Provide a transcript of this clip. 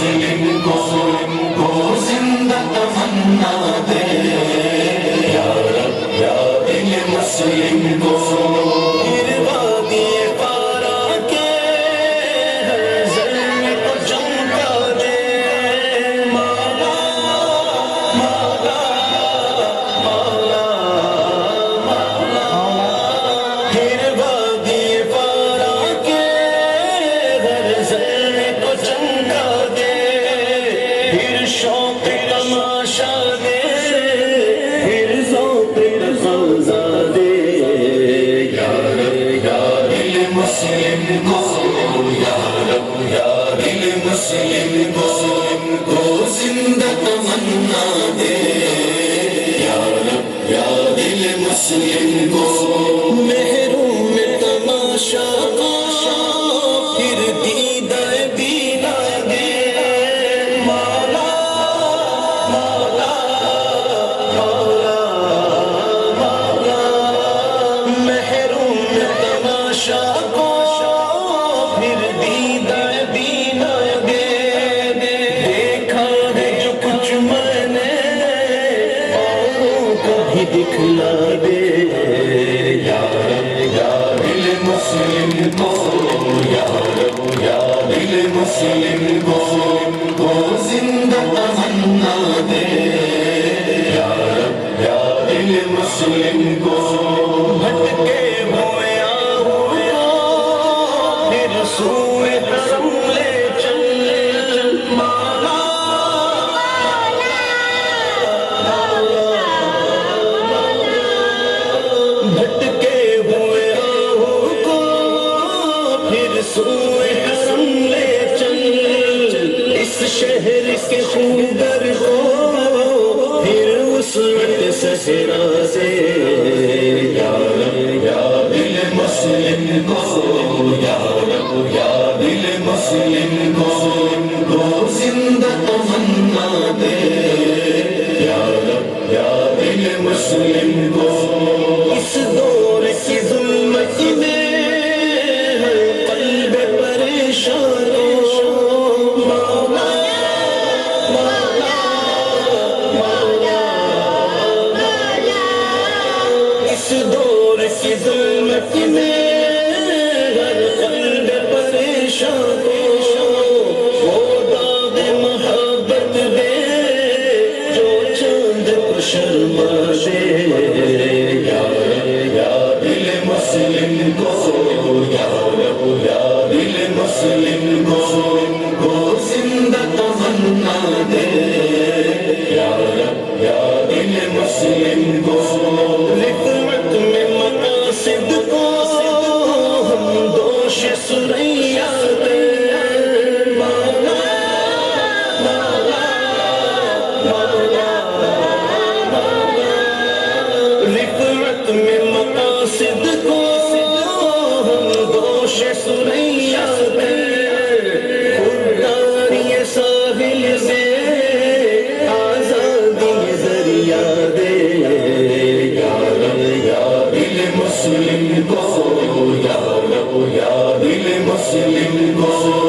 مسلم کو زندہ تمنا دے یا رب یا دل مسلم کو وادی پارا کے ہر ذرے کو چمکا دے مولا مولا مولا مولا پھر وادی پارا کے ہر ذرے کو چمکا دے پھر شوق تماشا دے پھر ذوق رضا دے یا رب یا دل مسلم کو یا رب یا دل مسلم کو زندہ تمنا دے یا رب یا دل مسلم کو محروم تماشا پھر دیدہ بینا دے مولا مولا مولا مولا محروم تماشا کو پھر دیدہ بینا دے دیکھا ہے جو کچھ میں نے اوروں کو بھی دکھلا دے یا رب یا دل مسلم کو یا رب یا دل مسلم کو زندہ تمنا دے یا رب یا دل مسلم کو بھٹکے ہوئے آہو پھر سوئے حرم لے چل مولا بھٹکے ہوئے آہو کو پھر سوئے حرم لے چل اس شہر کے خوگر کو پھر وسعت صحرا سے یا رب یا دل مسلم کو یا رب یا دل مسلم کو زندہ تمنا دے یا رب یا دل مسلم کو اس دور کی ظلمت میں ہر قلب پریشان مولا مولا مولا اس دور کی ظلمت میں ہر قلب پریشان وہ داغ محبت دے جو چاند کو شرما دے یا رب یا دل مسلم کو یا رب یا دل مسلم کو زندہ تمنا دے یا رب یا دل مسلم کو رفعت میں مقاصد کو ہم دوش سریا دے مولا مولا مولا مولا رفعت میں مقاصد کو ہم دوش سریا دے خودداری ساحل سے آزادی ذریعہ دے یا رب یا دل مسلم کو یا رب یا دل مسلم کو